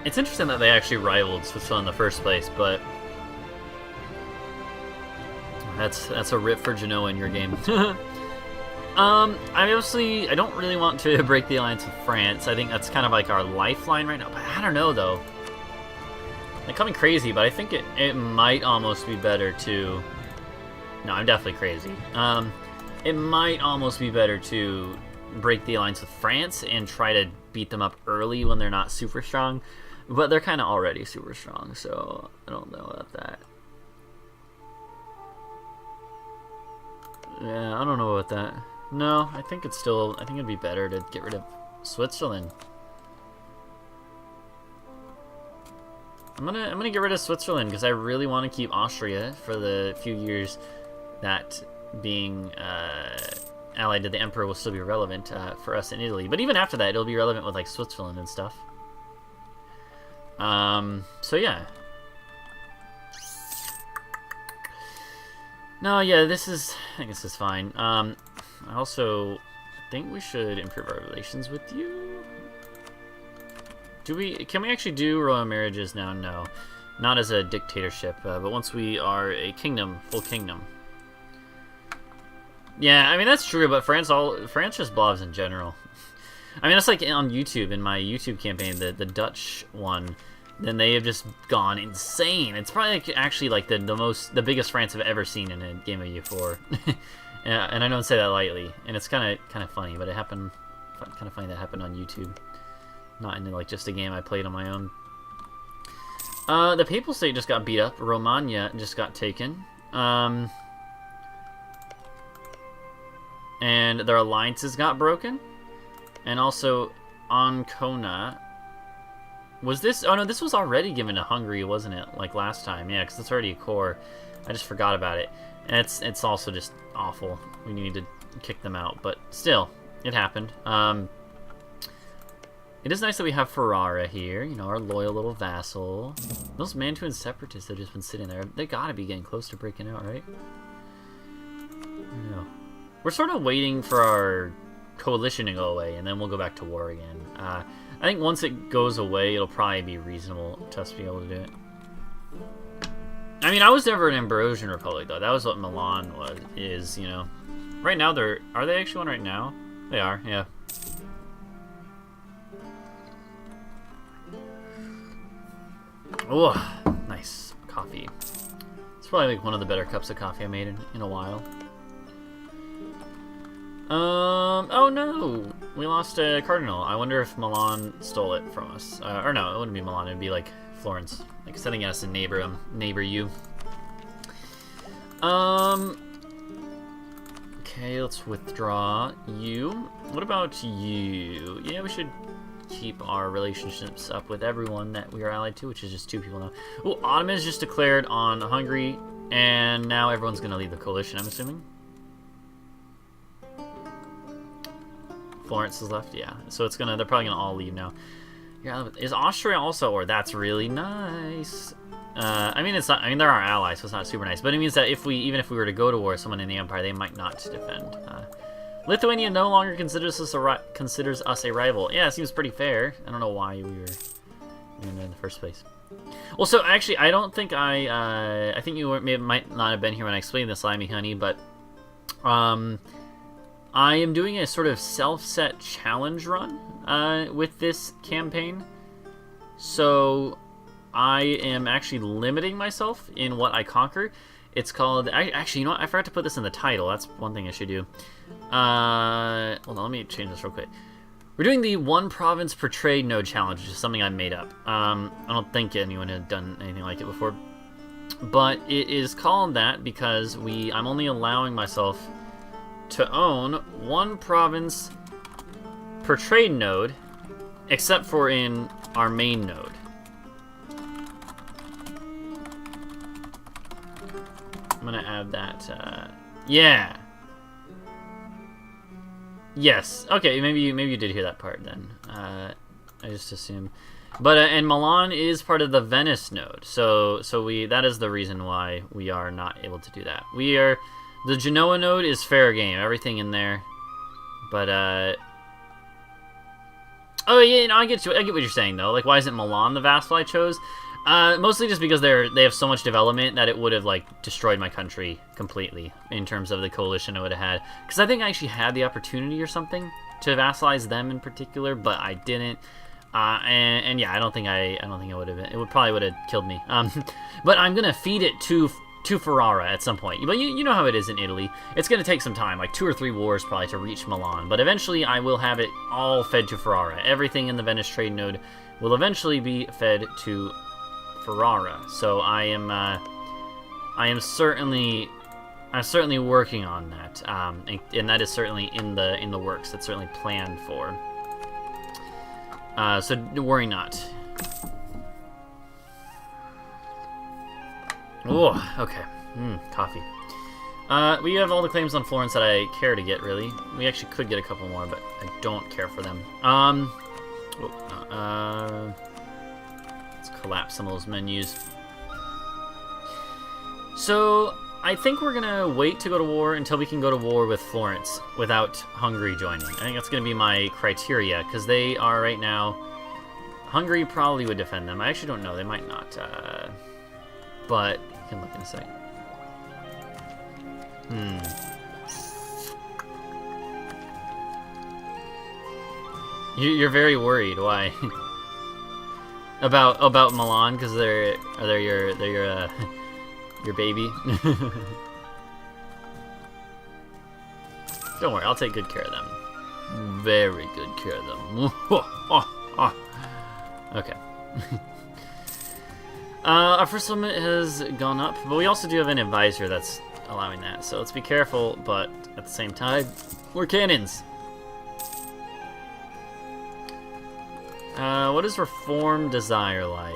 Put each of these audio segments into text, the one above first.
It's interesting that they actually rivaled Switzerland in the first place, but that's a rip for Genoa in your game. I don't really want to break the alliance with France. I think that's kind of like our lifeline right now. But I don't know though. They're coming crazy, but I think it might almost be better to. No, I'm definitely crazy. It might almost be better to break the alliance with France and try to beat them up early when they're not super strong. But they're kind of already super strong, so I don't know about that. Yeah, I don't know about that. No, I think it'd be better to get rid of Switzerland. I'm gonna get rid of Switzerland because I really want to keep Austria for the few years that being allied to the Emperor will still be relevant for us in Italy. But even after that, it'll be relevant with like Switzerland and stuff. So yeah. No, yeah, I think this is fine. I also think we should improve our relations with you. Can we actually do royal marriages now? No. Not as a dictatorship, but once we are a kingdom, full kingdom. Yeah, I mean, that's true, but France just blobs in general. I mean, it's like on YouTube, in my YouTube campaign, the Dutch one, then they have just gone insane. It's probably like, actually like the biggest France I've ever seen in a game of EU4. And I don't say that lightly, and it's kind of funny, but it happened, kind of funny that happened on YouTube. Not in like just a game I played on my own. The Papal State just got beat up. Romagna just got taken. And their alliances got broken. And also Ancona. Was this? Oh no, this was already given to Hungary, wasn't it? Like last time, yeah, because it's already a core. I just forgot about it, and it's also just awful. We need to kick them out, but still, it happened. It is nice that we have Ferrara here, you know, our loyal little vassal. Those Mantuan separatists have just been sitting there. They gotta be getting close to breaking out, right? I know. We're sort of waiting for our coalition to go away, and then we'll go back to war again. I think once it goes away, it'll probably be reasonable to us to be able to do it. I mean, I was never an Ambrosian Republic, though. That was what Milan is, you know. Right now, are they actually one right now? They are, yeah. Oh, nice coffee. It's probably like one of the better cups of coffee I made in a while. Oh no! We lost a cardinal. I wonder if Milan stole it from us. Or no, it wouldn't be Milan, it'd be like Florence. Like sending us to neighbor you. Okay, let's withdraw you. What about you? Yeah, we should keep our relationships up with everyone that we are allied to, which is just 2 people now. Oh, Ottoman is just declared on Hungary, and now everyone's gonna leave the coalition, I'm assuming. Florence is left, yeah. So they're probably gonna all leave now. Yeah, is Austria also? Or that's really nice. I mean, it's not. I mean, they're our allies, so it's not super nice. But it means that even if we were to go to war with someone in the empire, they might not defend. Lithuania no longer considers us a rival. Yeah, it seems pretty fair. I don't know why we were in the first place. Well, so actually, I don't think I think you might not have been here when I explained this, Slimy Honey, but I am doing a sort of self-set challenge run with this campaign. So I am actually limiting myself in what I conquer. It's called... Actually, you know what? I forgot to put this in the title. That's one thing I should do. Hold on, let me change this real quick. We're doing the 1 province per trade node challenge, which is something I made up. I don't think anyone had done anything like it before. But it is called that because I'm only allowing myself to own 1 province per trade node, except for in our main node. I'm gonna add that. Yeah. Yes. Okay. Maybe you did hear that part then. I just assumed. But and Milan is part of the Venice node, so that is the reason why we are not able to do that. The Genoa node is fair game, everything in there. But Oh yeah, no, I get you. I get what you're saying though. Like, why isn't Milan the vassal I chose? Mostly just because they have so much development that it would have like destroyed my country completely in terms of the coalition I would have had. Because I think I actually had the opportunity or something to vassalize them in particular, but I didn't. And yeah, I don't think I would have been. It probably would have killed me. But I'm gonna feed it to Ferrara at some point. But you know how it is in Italy. It's gonna take some time, like 2 or 3 wars probably to reach Milan. But eventually, I will have it all fed to Ferrara. Everything in the Venice trade node will eventually be fed to Ferrara. So I am certainly working on that, and that is certainly in the works. That's certainly planned for. So worry not. Oh, okay. Coffee. We have all the claims on Florence that I care to get, really. We actually could get a couple more, but I don't care for them. Let's collapse some of those menus. So, I think we're gonna wait to go to war until we can go to war with Florence without Hungary joining. I think that's gonna be my criteria, because they are right now... Hungary probably would defend them. I actually don't know. They might not. But you can look in a sec. You're very worried. Why? about Milan, because they're your baby. Don't worry, I'll take good care of them. Very good care of them. Okay. Our first limit has gone up, but we also do have an advisor that's allowing that, so let's be careful, but at the same time, we're cannons. What is Reform Desire like?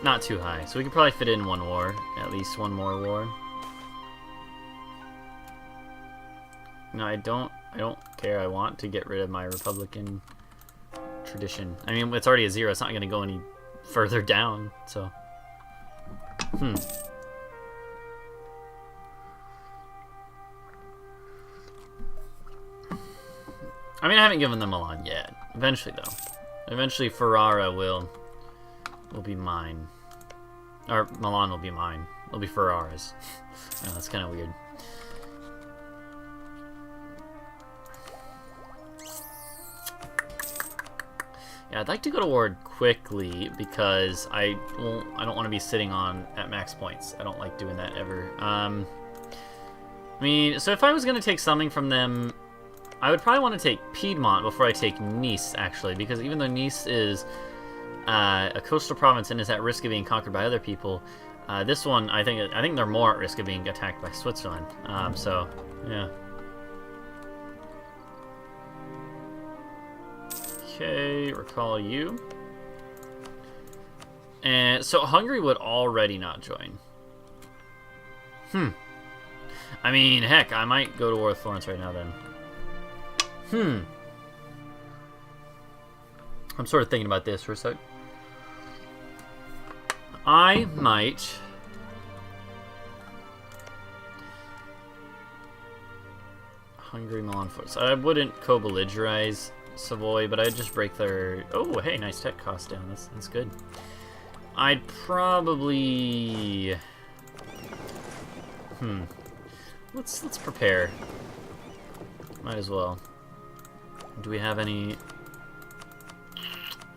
Not too high, so we could probably fit in one war, at least one more war. No, I don't care. I want to get rid of my Republican tradition. I mean, it's already a 0. It's not going to go any further down, so... I mean, I haven't given them Milan yet. Eventually, though. Eventually, Ferrara will be mine. Or Milan will be mine. It'll be Ferrara's. Oh, that's kind of weird. Yeah, I'd like to go to war quickly because I don't want to be sitting at max points. I don't like doing that ever. I mean, so if I was going to take something from them, I would probably want to take Piedmont before I take Nice, actually, because even though Nice is a coastal province and is at risk of being conquered by other people, this one, I think they're more at risk of being attacked by Switzerland. So, yeah. Okay, recall you. And so Hungary would already not join. I mean, heck, I might go to war with Florence right now then. I'm sort of thinking about this for a sec. I might... Hungary, Milan, Florence. I wouldn't co-belligerize Savoy, but I'd just break their... Oh, hey, nice tech cost down. That's good. I'd probably... Let's prepare. Might as well. Do we have any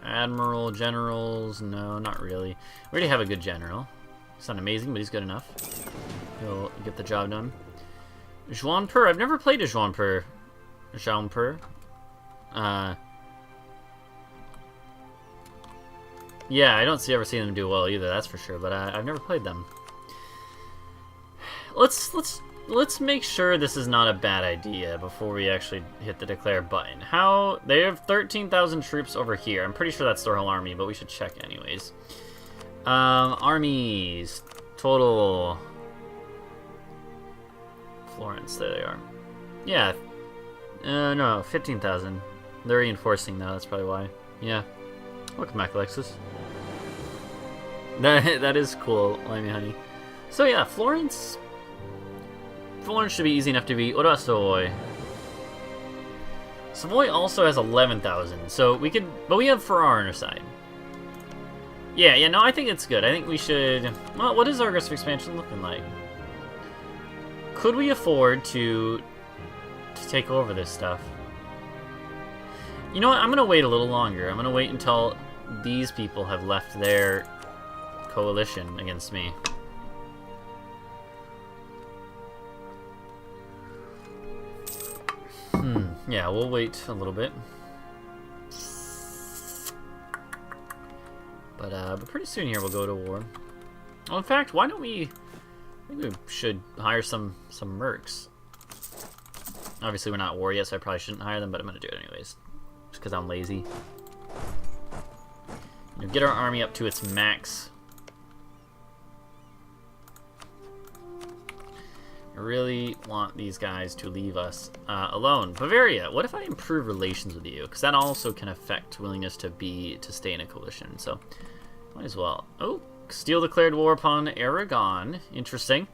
admiral, generals? No, not really. We already have a good general. He's not amazing, but he's good enough. He'll get the job done. Juanpur. I've never played a Juanpur. Yeah, I don't ever see them do well either. That's for sure. But I've never played them. Let's make sure this is not a bad idea before we actually hit the declare button. They have 13,000 troops over here. I'm pretty sure that's their whole army, but we should check anyways. Armies total. Florence, there they are. Yeah. No, 15,000. They're reinforcing though. That's probably why. Yeah. Welcome back, Alexis. That is cool, Limey Honey. So yeah, Florence should be easy enough to beat. What about Savoy? Savoy also has 11,000, so we could... But we have Ferrar on our side. Yeah, no, I think it's good. I think we should... Well, what is our aggressive expansion looking like? Could we afford to take over this stuff? You know what? I'm going to wait a little longer. I'm going to wait until these people have left their coalition against me. Yeah, we'll wait a little bit. But pretty soon here we'll go to war. Well, in fact, why don't we... I think we should hire some mercs. Obviously we're not at war yet, so I probably shouldn't hire them, but I'm going to do it anyways. Just because I'm lazy. You know, get our army up to its max. I really want these guys to leave us alone. Bavaria, what if I improve relations with you? Because that also can affect willingness to stay in a coalition. So, might as well. Oh, Castile declared war upon Aragon. Interesting.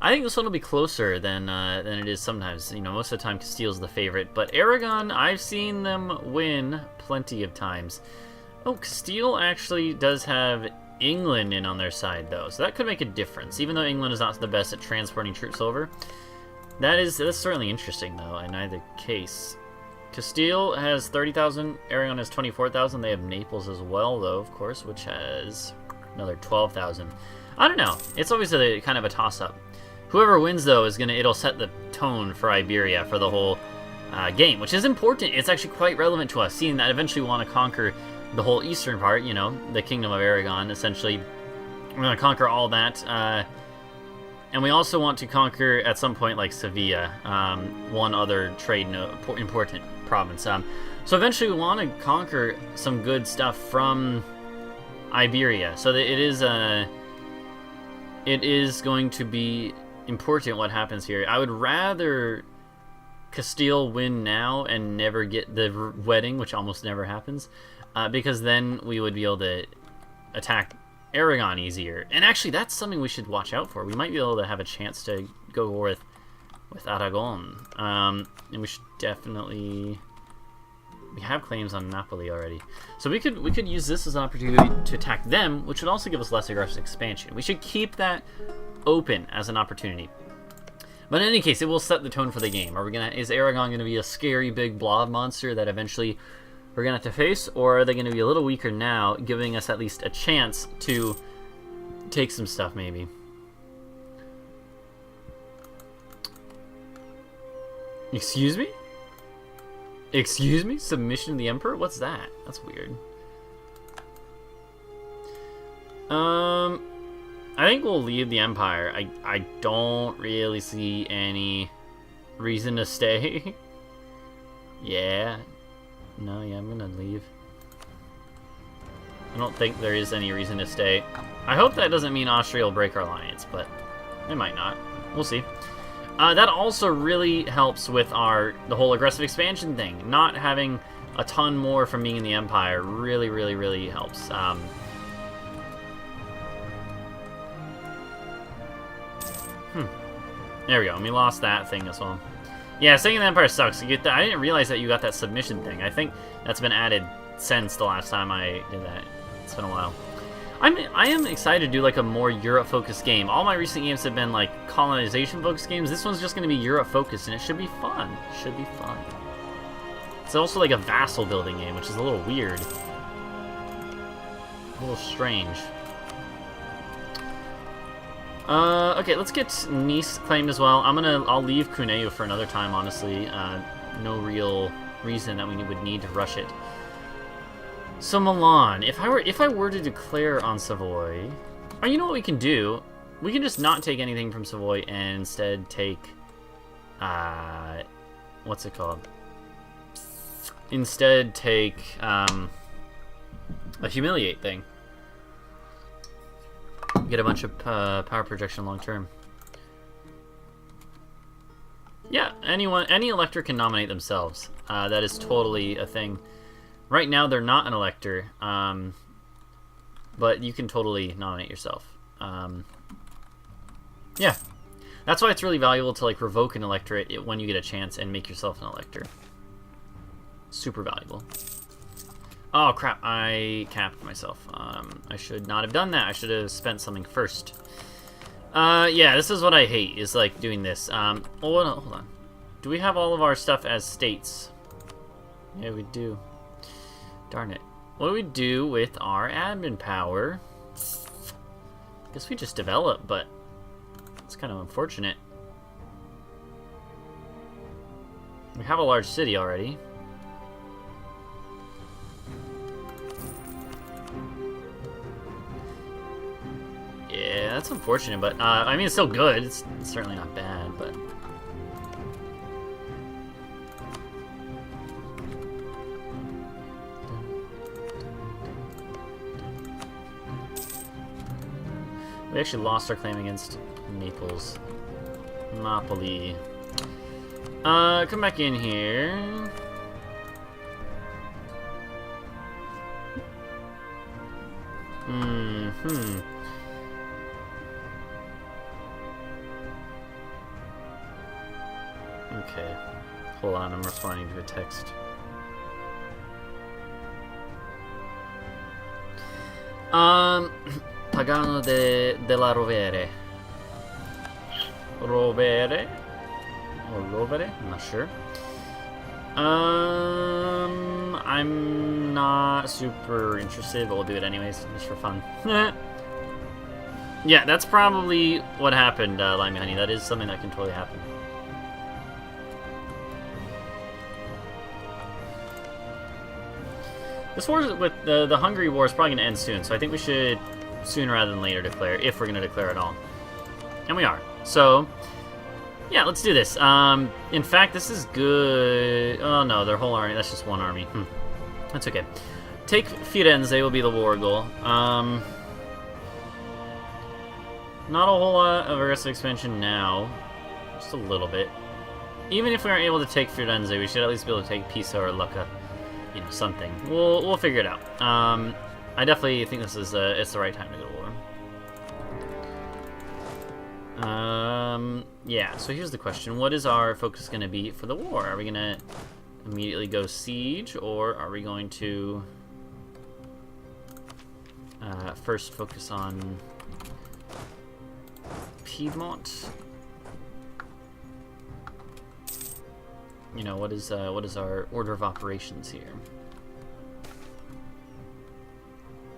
I think this one will be closer than it is sometimes. You know, most of the time Castile's the favorite, but Aragon, I've seen them win plenty of times. Oh, Castile actually does have England in on their side, though, so that could make a difference. Even though England is not the best at transporting troops over, that's certainly interesting, though. In either case, Castile has 30,000. Aragon has 24,000. They have Naples as well, though, of course, which has another 12,000. I don't know. It's always a kind of a toss-up. Whoever wins, though, it'll set the tone for Iberia for the whole game, which is important. It's actually quite relevant to us, seeing that eventually we want to conquer the whole eastern part, you know, the Kingdom of Aragon, essentially. We're going to conquer all that. And we also want to conquer, at some point, like Sevilla, one other important province. So eventually we want to conquer some good stuff from Iberia. So that it is going to be important what happens here. I would rather Castile win now and never get the wedding, which almost never happens. Because then we would be able to attack Aragon easier. And actually, that's something we should watch out for. We might be able to have a chance to go war with Aragon. And we should definitely... We have claims on Napoli already. So we could use this as an opportunity to attack them, which would also give us less aggressive expansion. We should keep that open as an opportunity. But in any case, it will set the tone for the game. Is Aragon going to be a scary big blob monster that eventually we're going to have to face, or are they going to be a little weaker now, giving us at least a chance to take some stuff, maybe? Excuse me? Excuse me? Submission to the Emperor? What's that? That's weird. I think we'll leave the Empire. I don't really see any reason to stay. Yeah. No, yeah, I'm gonna leave. I don't think there is any reason to stay. I hope that doesn't mean Austria will break our alliance, but it might not. We'll see. That also really helps with the whole aggressive expansion thing. Not having a ton more from being in the Empire really, really, really helps. There we go. And we lost that thing as well. Yeah, staying in the Empire sucks. I didn't realize that you got that submission thing. I think that's been added since the last time I did that. It's been a while. I am excited to do like a more Europe-focused game. All my recent games have been like colonization-focused games. This one's just going to be Europe-focused, and it should be fun. It should be fun. It's also like a vassal building game, which is a little weird. A little strange. Okay, let's get Nice claimed as well. I'll leave Cuneo for another time, honestly. No real reason that we would need to rush it. So Milan, if I were to declare on Savoy, or you know what we can do? We can just not take anything from Savoy and instead take, what's it called? Instead take, a humiliate thing. Get a bunch of power projection long term. Yeah, any elector can nominate themselves. That is totally a thing. Right now, they're not an elector, but you can totally nominate yourself. Yeah, that's why it's really valuable to like revoke an electorate when you get a chance and make yourself an elector. Super valuable. Oh crap, I capped myself. I should not have done that. I should have spent something first. Yeah, this is what I hate, is like doing this. Oh, no, hold on. Do we have all of our stuff as states? Yeah, we do. Darn it. What do we do with our admin power? Guess we just develop, but it's kind of unfortunate. We have a large city already. Yeah, that's unfortunate, but I mean, it's still good. It's certainly not bad, but we actually lost our claim against Naples. Napoli. Come back in here. Okay. Hold on, I'm responding to a text. Pagano della Rovere. Rovere? Or Rovere? I'm not sure. I'm not super interested, but we'll do it anyways, just for fun. Yeah, that's probably what happened, Limey Honey. That is something that can totally happen. This war with the Hungary war is probably going to end soon, so I think we should sooner rather than later declare, if we're going to declare at all. And we are. So, yeah, let's do this. In fact, this is good. Oh no, their whole army. That's just one army. That's okay. Take Firenze will be the war goal. Not a whole lot of aggressive expansion now. Just a little bit. Even if we aren't able to take Firenze, we should at least be able to take Pisa or Lucca. You know, something. We'll figure it out. I definitely think this is it's the right time to go to war. Yeah. So here's the question: what is our focus going to be for the war? Are we going to immediately go siege, or are we going to first focus on Piedmont? You know, what is our order of operations here?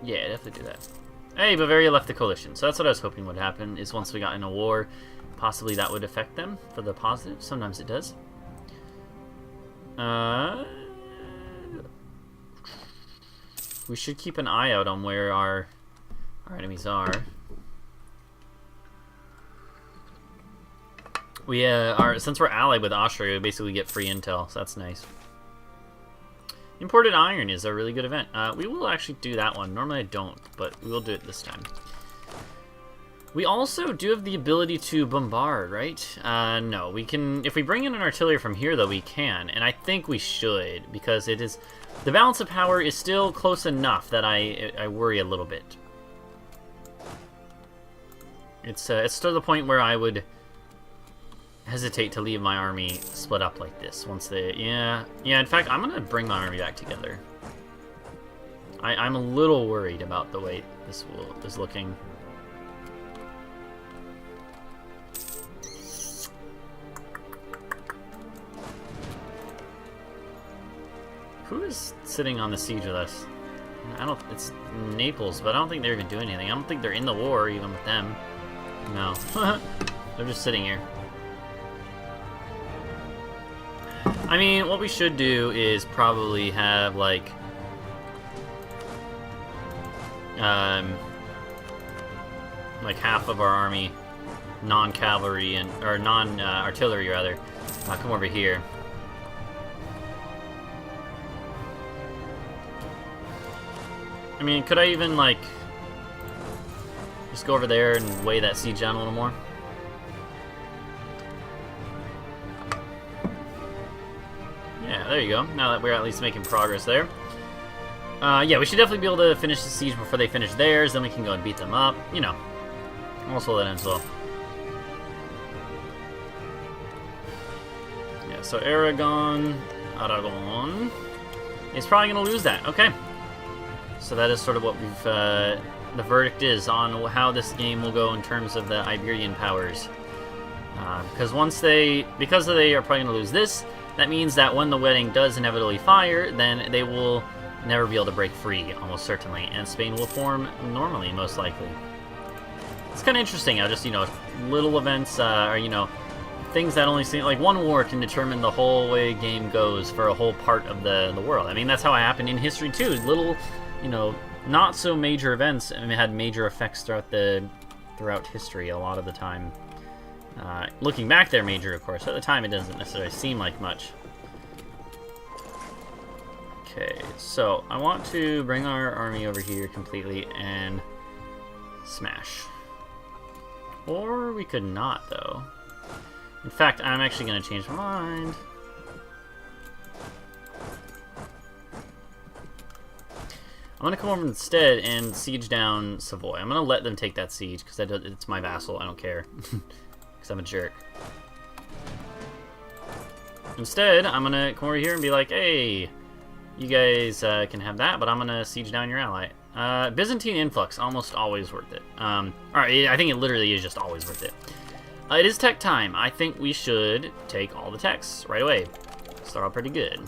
Yeah, definitely do that. Hey, Bavaria left the coalition, so that's what I was hoping would happen, is once we got in a war, possibly that would affect them for the positive. Sometimes it does. We should keep an eye out on where our enemies are. We since we're allied with Austria, we basically get free intel, so that's nice. Imported iron is a really good event. We will actually do that one. Normally I don't, but we will do it this time. We also do have the ability to bombard, right? No, we can. If we bring in an artillery from here, though, we can, and I think we should, because it is the balance of power is still close enough that I worry a little bit. It's to the point where I would hesitate to leave my army split up like this once they... Yeah, in fact, I'm gonna bring my army back together. I'm a little worried about the way this is looking. Who is sitting on the siege with us? It's Naples, but I don't think they're gonna do anything. I don't think they're in the war even with them. No. They're just sitting here. I mean, what we should do is probably have, like half of our army, non-cavalry or non-artillery rather, come over here. I mean, could I even, like, just go over there and weigh that siege down a little more? Yeah, there you go. Now that we're at least making progress there. Yeah, we should definitely be able to finish the siege before they finish theirs, then we can go and beat them up. You know, also that ends well. Yeah, so Aragon. is probably going to lose that. Okay. So that is sort of what we've, the verdict is on how this game will go in terms of the Iberian powers. Because because they are probably going to lose this, that means that when the wedding does inevitably fire, then they will never be able to break free, almost certainly, and Spain will form normally, most likely. It's kind of interesting how just, little events, or, things that only seem like one war can determine the whole way a game goes for a whole part of the world. I mean, that's how it happened in history too. Little, not so major events had major effects throughout history a lot of the time. Looking back, they're major, of course. At the time, it doesn't necessarily seem like much. Okay, so I want to bring our army over here completely and smash. Or we could not, though. In fact, I'm actually going to change my mind. I'm going to come over instead and siege down Savoy. I'm going to let them take that siege, because it's my vassal. I don't care. Because I'm a jerk. Instead, I'm going to come over here and be like, hey, you guys can have that, but I'm going to siege down your ally. Byzantine influx, almost always worth it. Alright, I think it literally is just always worth it. It is tech time. I think we should take all the techs right away. Start out pretty good.